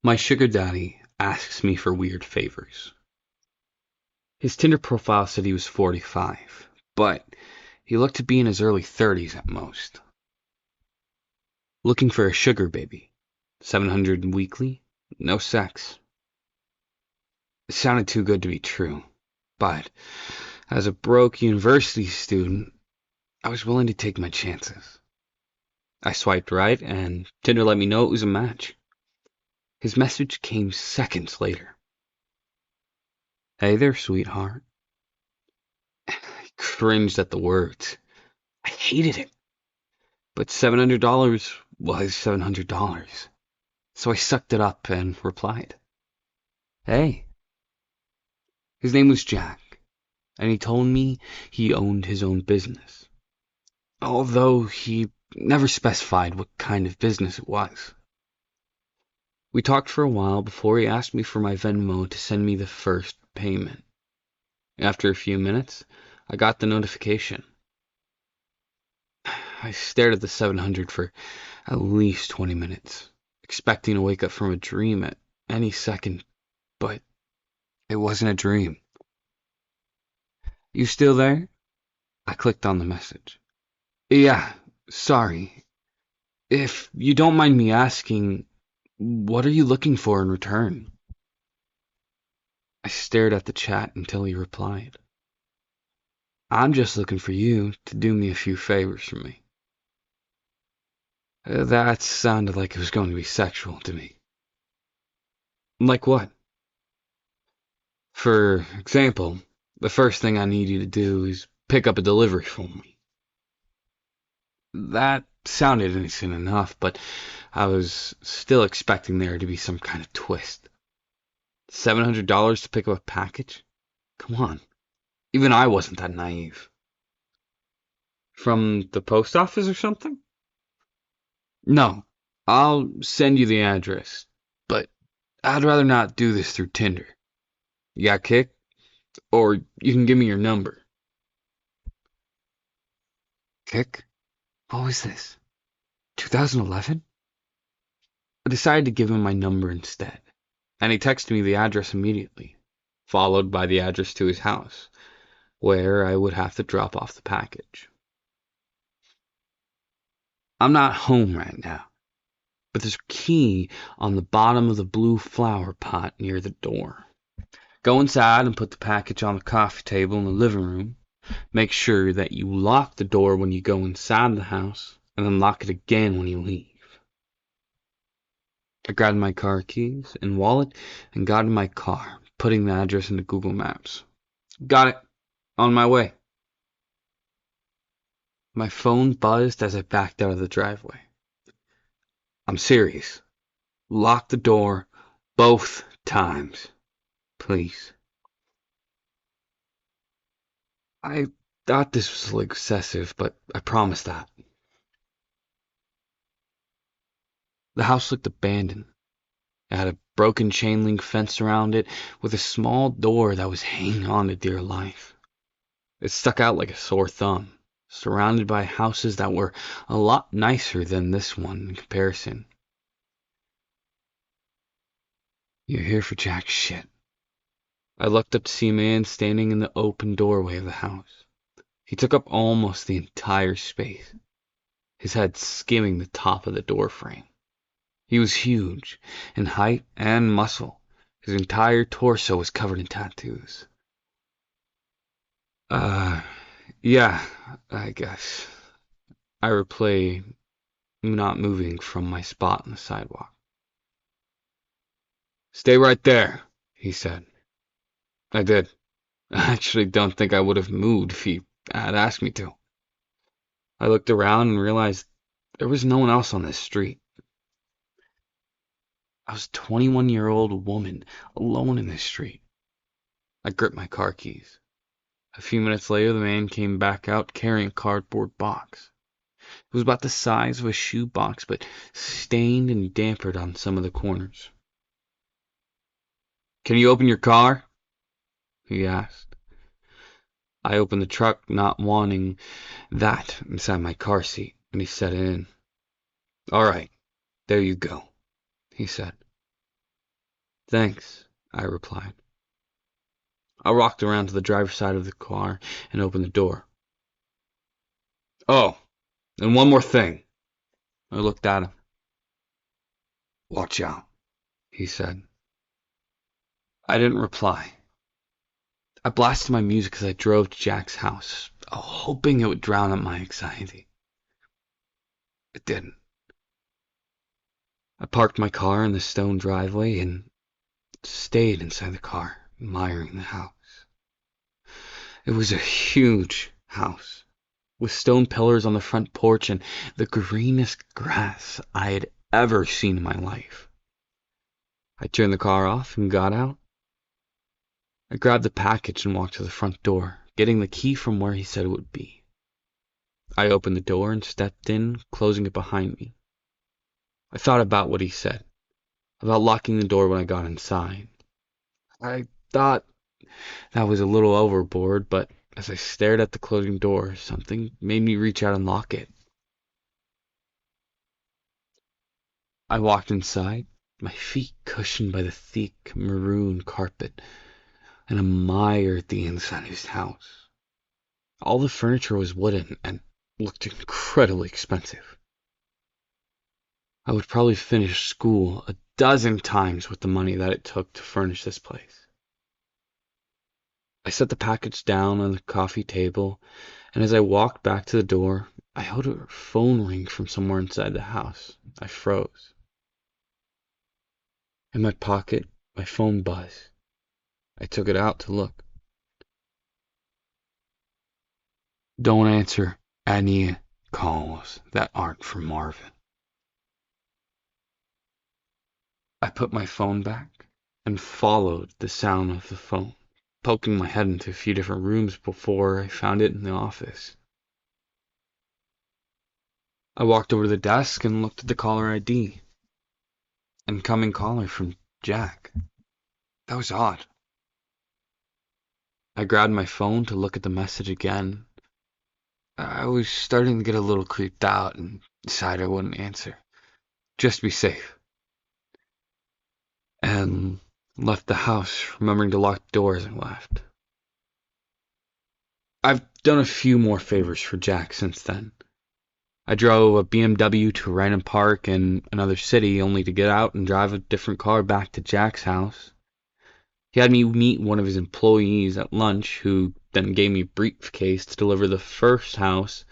My sugar daddy asks me for weird favors. His Tinder profile said he was 45, but he looked to be in his early 30s at most. Looking for a sugar baby. 700 weekly, no sex. It sounded too good to be true, but as a broke university student, I was willing to take my chances. I swiped right, and Tinder let me know it was a match. His message came seconds later. Hey there, sweetheart. I cringed at the words. I hated it. But $700 was $700. So I sucked it up and replied, Hey. His name was Jack, and he told me he owned his own business. Although he never specified what kind of business it was. We talked for a while before he asked me for my Venmo to send me the first payment. After a few minutes, I got the notification. I stared at the 700 for at least 20 minutes, expecting to wake up from a dream at any second, but it wasn't a dream. You still there? I clicked on the message. Yeah, sorry. If you don't mind me asking, what are you looking for in return? I stared at the chat until he replied. I'm just looking for you to do me a few favors for me. That sounded like it was going to be sexual to me. Like what? For example, the first thing I need you to do is pick up a delivery for me. That sounded innocent enough, but I was still expecting there to be some kind of twist. $700 to pick up a package? Come on. Even I wasn't that naive. From the post office or something? No. I'll send you the address, but I'd rather not do this through Tinder. You got kick? Or you can give me your number. Kick? What was this? 2011? I decided to give him my number instead, and he texted me the address immediately, followed by the address to his house, where I would have to drop off the package. I'm not home right now, but there's a key on the bottom of the blue flower pot near the door. Go inside and put the package on the coffee table in the living room. Make sure that you lock the door when you go inside the house, and then lock it again when you leave. I grabbed my car keys and wallet and got in my car, putting the address into Google Maps. Got it. On my way. My phone buzzed as I backed out of the driveway. I'm serious. Lock the door both times, please. I thought this was excessive, but I promised that. The house looked abandoned. It had a broken chain link fence around it with a small door that was hanging on to dear life. It stuck out like a sore thumb, surrounded by houses that were a lot nicer than this one in comparison. You're here for jack shit. I looked up to see a man standing in the open doorway of the house. He took up almost the entire space, his head skimming the top of the door frame. He was huge in height and muscle. His entire torso was covered in tattoos. Yeah, I guess. I replayed, not moving from my spot on the sidewalk. Stay right there, he said. I did. I actually don't think I would have moved if he had asked me to. I looked around and realized there was no one else on this street. I was a 21-year-old woman alone in this street. I gripped my car keys. A few minutes later, the man came back out carrying a cardboard box. It was about the size of a shoe box, but stained and dampered on some of the corners. Can you open your car? He asked. I opened the truck, not wanting that inside my car seat, and he set it in. All right, there you go, he said. Thanks, I replied. I walked around to the driver's side of the car and opened the door. Oh, and one more thing. I looked at him. Watch out, he said. I didn't reply. I blasted my music as I drove to Jack's house, hoping it would drown out my anxiety. It didn't. I parked my car in the stone driveway and stayed inside the car, admiring the house. It was a huge house, with stone pillars on the front porch and the greenest grass I had ever seen in my life. I turned the car off and got out. I grabbed the package and walked to the front door, getting the key from where he said it would be. I opened the door and stepped in, closing it behind me. I thought about what he said, about locking the door when I got inside. I thought that was a little overboard, but as I stared at the closing door, something made me reach out and lock it. I walked inside, my feet cushioned by the thick maroon carpet, and admired the inside of his house. All the furniture was wooden and looked incredibly expensive. I would probably finish school a dozen times with the money that it took to furnish this place. I set the package down on the coffee table, and as I walked back to the door, I heard a phone ring from somewhere inside the house. I froze. In my pocket, my phone buzzed. I took it out to look. Don't answer any calls that aren't from Marvin. I put my phone back and followed the sound of the phone, poking my head into a few different rooms before I found it in the office. I walked over to the desk and looked at the caller ID. Incoming caller from Jack. That was odd. I grabbed my phone to look at the message again. I was starting to get a little creeped out and decided I wouldn't answer. Just to be safe. And left the house, remembering to lock the door as I left. I've done a few more favors for Jack since then. I drove a BMW to a random park in another city only to get out and drive a different car back to Jack's house. He had me meet one of his employees at lunch, who then gave me a briefcase to deliver the first house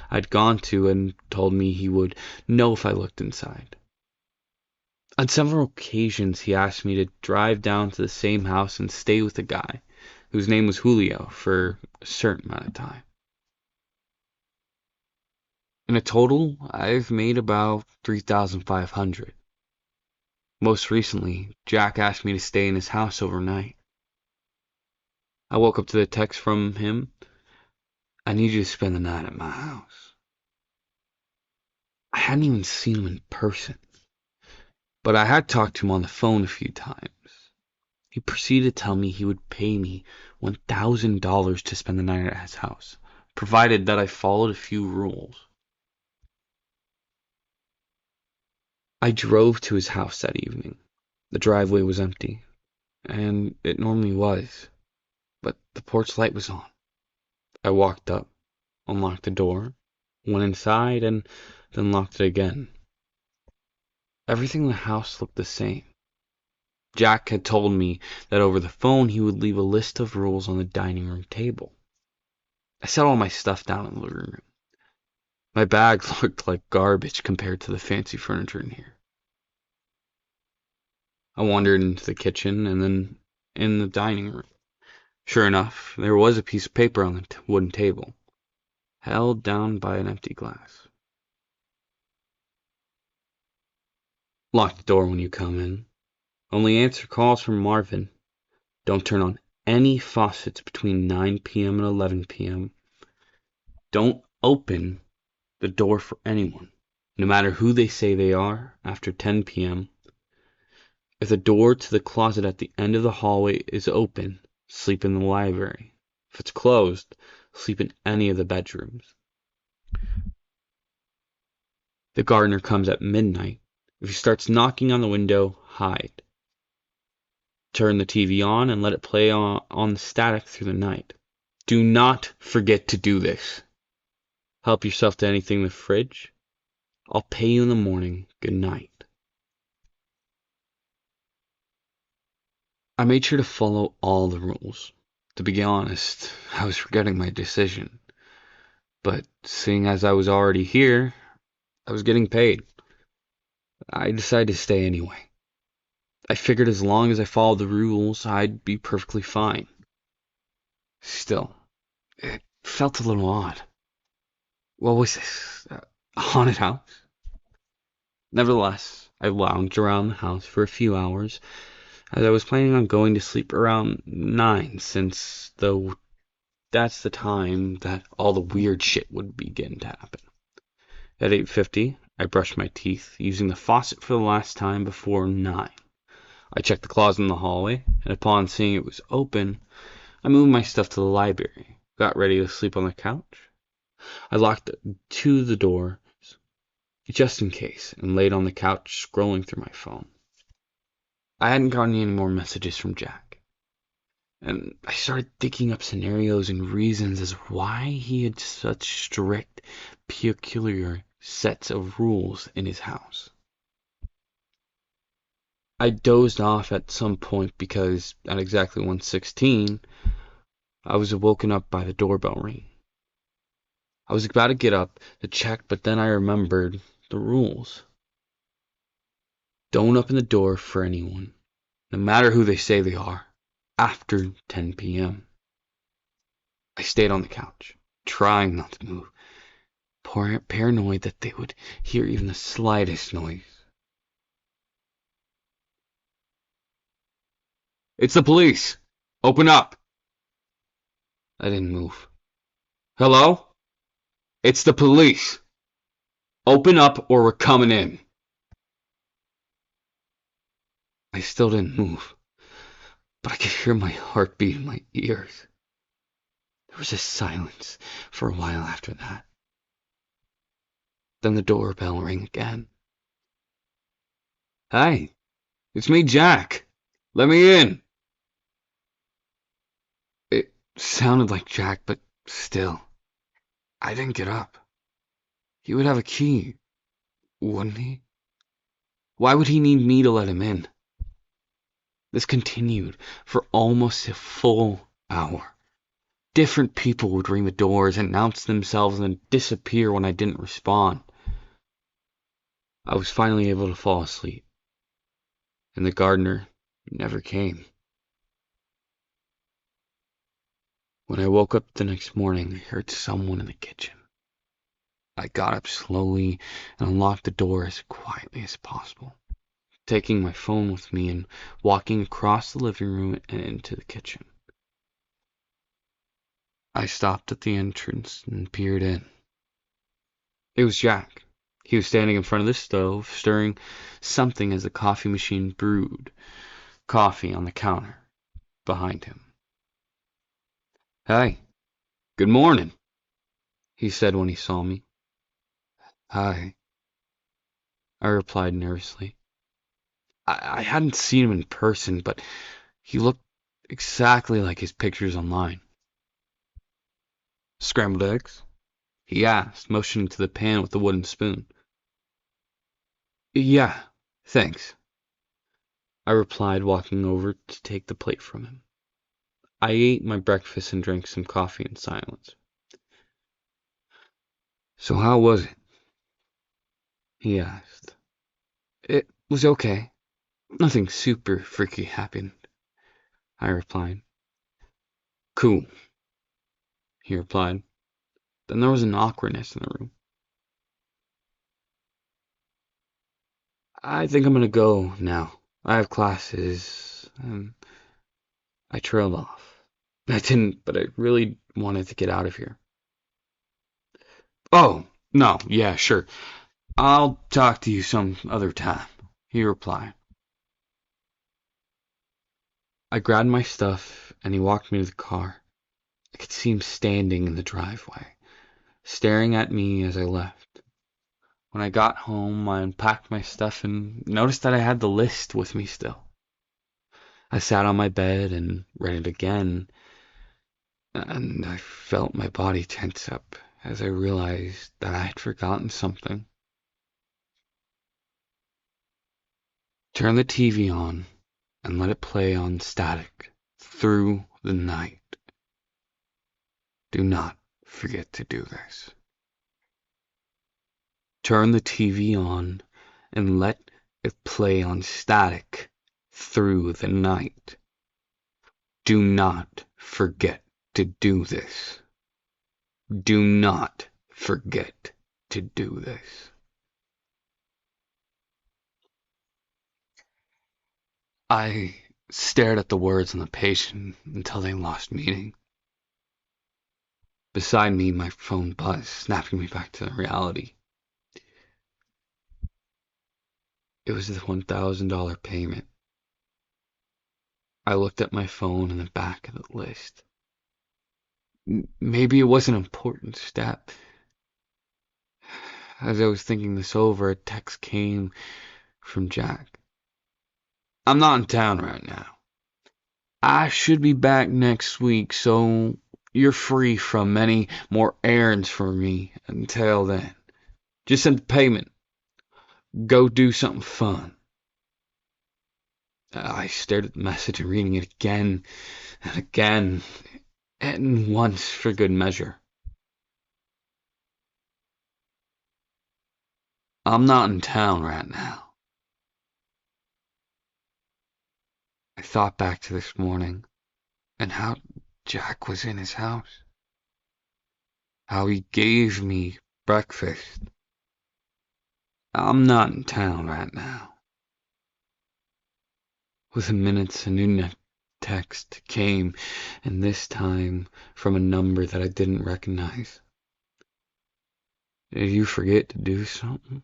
I'd gone to and told me he would know if I looked inside. On several occasions, he asked me to drive down to the same house and stay with a guy, whose name was Julio, for a certain amount of time. In a total, I've made about $3,500. Most recently, Jack asked me to stay in his house overnight. I woke up to the text from him. I need you to spend the night at my house. I hadn't even seen him in person, but I had talked to him on the phone a few times. He proceeded to tell me he would pay me $1,000 to spend the night at his house, provided that I followed a few rules. I drove to his house that evening. The driveway was empty, and it normally was, but the porch light was on. I walked up, unlocked the door, went inside, and then locked it again. Everything in the house looked the same. Jack had told me that over the phone he would leave a list of rules on the dining room table. I set all my stuff down in the living room. My bag looked like garbage compared to the fancy furniture in here. I wandered into the kitchen and then in the dining room. Sure enough, there was a piece of paper on the wooden table, held down by an empty glass. Lock the door when you come in. Only answer calls from Marvin. Don't turn on any faucets between 9 p.m. and 11 p.m. Don't open the door for anyone, no matter who they say they are, after 10 p.m. If the door to the closet at the end of the hallway is open, sleep in the library. If it's closed, sleep in any of the bedrooms. The gardener comes at midnight. If he starts knocking on the window, hide. Turn the TV on and let it play on the static through the night. Do not forget to do this. Help yourself to anything in the fridge. I'll pay you in the morning. Good night. I made sure to follow all the rules. To be honest, I was regretting my decision. But seeing as I was already here, I was getting paid. I decided to stay anyway. I figured as long as I followed the rules, I'd be perfectly fine. Still, it felt a little odd. What was this? A haunted house? Nevertheless, I lounged around the house for a few hours, as I was planning on going to sleep around 9, since though that's the time that all the weird shit would begin to happen. At 8:50, I brushed my teeth, using the faucet for the last time before 9. I checked the closet in the hallway, and upon seeing it was open, I moved my stuff to the library, got ready to sleep on the couch. I locked the door just in case, and laid on the couch scrolling through my phone. I hadn't gotten any more messages from Jack, and I started thinking up scenarios and reasons as why he had such strict, peculiar sets of rules in his house. I dozed off at some point because at exactly 1:16, I was woken up by the doorbell ring. I was about to get up to check, but then I remembered the rules. Don't open the door for anyone, no matter who they say they are, after 10 p.m. I stayed on the couch, trying not to move, paranoid that they would hear even the slightest noise. It's the police! Open up! I didn't move. Hello? It's the police! Open up or we're coming in. I still didn't move, but I could hear my heartbeat in my ears. There was a silence for a while after that. Then the doorbell rang again. Hi, it's me, Jack. Let me in. It sounded like Jack, but still, I didn't get up. He would have a key, wouldn't he? Why would he need me to let him in? This continued for almost a full hour. Different people would ring the doors, announce themselves, and then disappear when I didn't respond. I was finally able to fall asleep, and the gardener never came. When I woke up the next morning, I heard someone in the kitchen. I got up slowly and unlocked the door as quietly as possible, taking my phone with me and walking across the living room and into the kitchen. I stopped at the entrance and peered in. It was Jack. He was standing in front of the stove, stirring something as the coffee machine brewed coffee on the counter behind him. Hey, good morning, he said when he saw me. Hi, I replied nervously. I hadn't seen him in person, but he looked exactly like his pictures online. Scrambled eggs? He asked, motioning to the pan with the wooden spoon. Yeah, thanks, I replied, walking over to take the plate from him. I ate my breakfast and drank some coffee in silence. So how was it? He asked. It was okay. Nothing super freaky happened, I replied. Cool, he replied. Then there was an awkwardness in the room. I think I'm gonna go now. I have classes, and I trailed off. I didn't, but I really wanted to get out of here. Oh, no, yeah, sure. I'll talk to you some other time, he replied. I grabbed my stuff, and he walked me to the car. I could see him standing in the driveway, staring at me as I left. When I got home, I unpacked my stuff and noticed that I had the list with me still. I sat on my bed and read it again, and I felt my body tense up as I realized that I had forgotten something. Turn the TV on and let it play on static through the night. Do not forget to do this. Turn the TV on and let it play on static through the night. Do not forget to do this. Do not forget to do this. I stared at the words on the page until they lost meaning. Beside me, my phone buzzed, snapping me back to reality. It was the $1,000 payment. I looked at my phone and the back of the list. Maybe it was an important step. As I was thinking this over, a text came from Jack. I'm not in town right now. I should be back next week, so you're free from any more errands for me until then. Just send the payment. Go do something fun. I stared at the message and reading it again and again, and once for good measure. I'm not in town right now. I thought back to this morning and how Jack was in his house. How he gave me breakfast. I'm not in town right now. Within minutes, a new text came, and this time from a number that I didn't recognize. Did you forget to do something?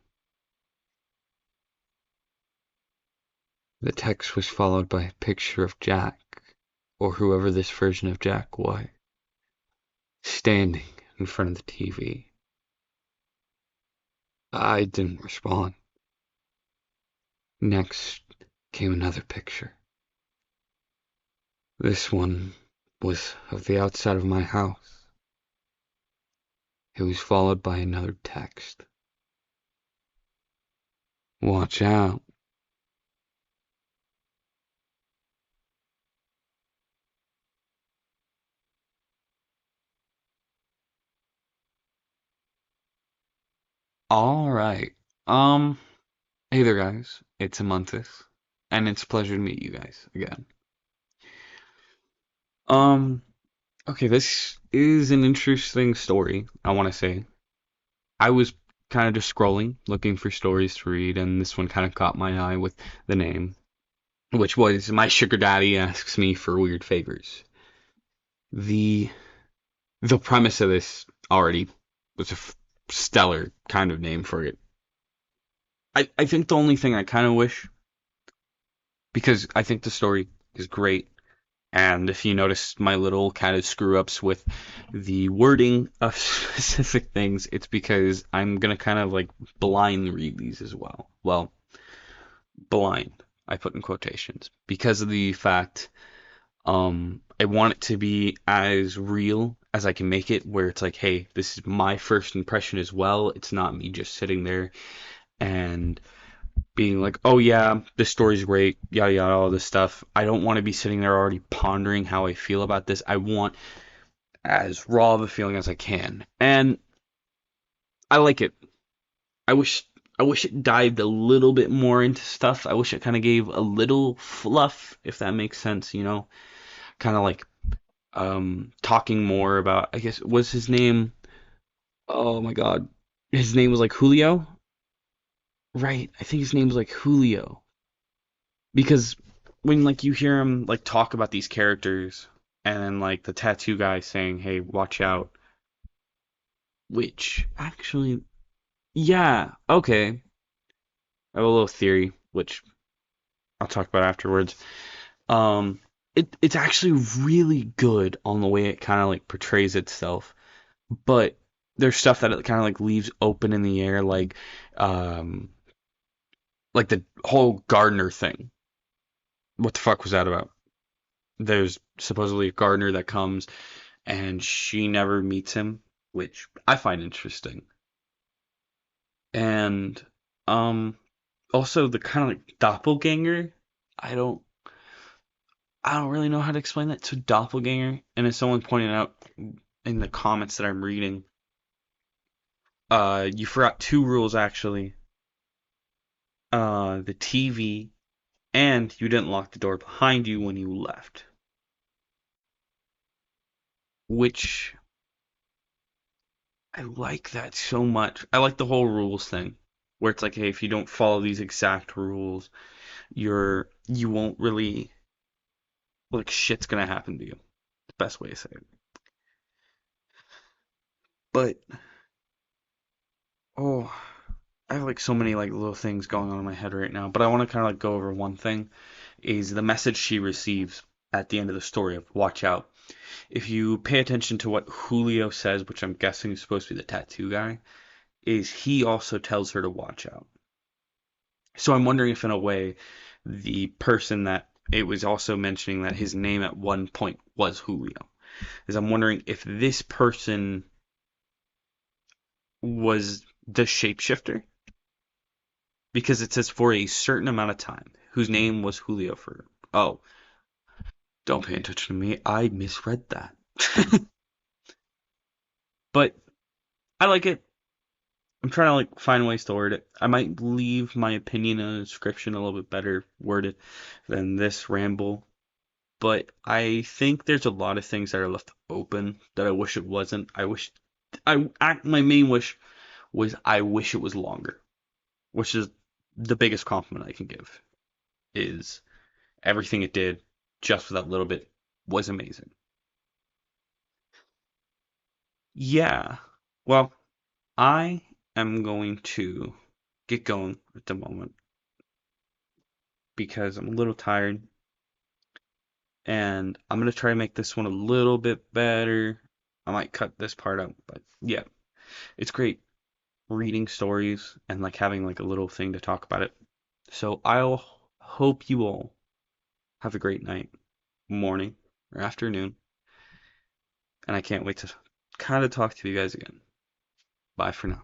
The text was followed by a picture of Jack, or whoever this version of Jack was, standing in front of the TV. I didn't respond. Next came another picture. This one was of the outside of my house. It was followed by another text. Watch out. All right. Um, hey there, guys. It's Amontis, and it's a pleasure to meet you guys again. Um, okay, this is an interesting story, I want to say. I was kind of just scrolling, looking for stories to read, and this one kind of caught my eye with the name, which was My Sugar Daddy Asks Me for Weird Favors. The the premise of this already was a stellar kind of name for it. I think the only thing I kind of wish, because I think the story is great, and if you notice my little kind of screw ups with the wording of specific things, it's because I'm gonna kind of like blind read these as well. Well, blind, I put in quotations, because of the fact I want it to be as real as I can make it, where it's like, hey, this is my first impression as well. It's not me just sitting there and being like, oh yeah, this story's great, yada yada, all this stuff. I don't want to be sitting there already pondering how I feel about this. I want as raw of a feeling as I can. And I like it. I wish I wish it dived a little bit more into stuff. I wish it kind of gave a little fluff, if that makes sense, kind of like talking more about, I guess, was his name, oh my god, his name was like Julio, right? I think his name was like Julio, because when like you hear him like talk about these characters, and then like the tattoo guy saying, hey, watch out, which actually, yeah, okay, I have a little theory which I'll talk about afterwards. um it's actually really good on the way it kind of like portrays itself, but there's stuff that it kind of like leaves open in the air, like the whole gardener thing. What the fuck was that about? There's supposedly a gardener that comes and she never meets him, which I find interesting. And um also the kind of like doppelganger, I don't I don't really know how to explain that to doppelganger. And as someone pointed out in the comments that I'm reading, you forgot two rules actually. The TV, and you didn't lock the door behind you when you left. Which I like that so much. I like the whole rules thing. Where it's like, hey, if you don't follow these exact rules, you won't really like shit's gonna happen to you. The best way to say it. But oh, I have like so many like little things going on in my head right now. But I want to kind of like go over one thing is the message she receives at the end of the story of watch out. If you pay attention to what Julio says, which I'm guessing is supposed to be the tattoo guy, is he also tells her to watch out. So I'm wondering if in a way the person that it was also mentioning that his name at one point was Julio. Is I'm wondering if this person was the shapeshifter because it says for a certain amount of time whose name was Julio for. Oh, don't pay attention to me. I misread that. But I like it. I'm trying to like find ways to word it. I might leave my opinion in a description a little bit better worded than this ramble, but I think there's a lot of things that are left open that I wish it wasn't. My main wish was I wish it was longer, which is the biggest compliment I can give. Is everything it did just for that little bit was amazing. Yeah. Well, I am going to get going at the moment because I'm a little tired and I'm gonna try to make this one a little bit better. I might cut this part out, but yeah, it's great reading stories and like having like a little thing to talk about it. So I'll hope you all have a great night, morning, or afternoon, and I can't wait to kind of talk to you guys again. Bye for now.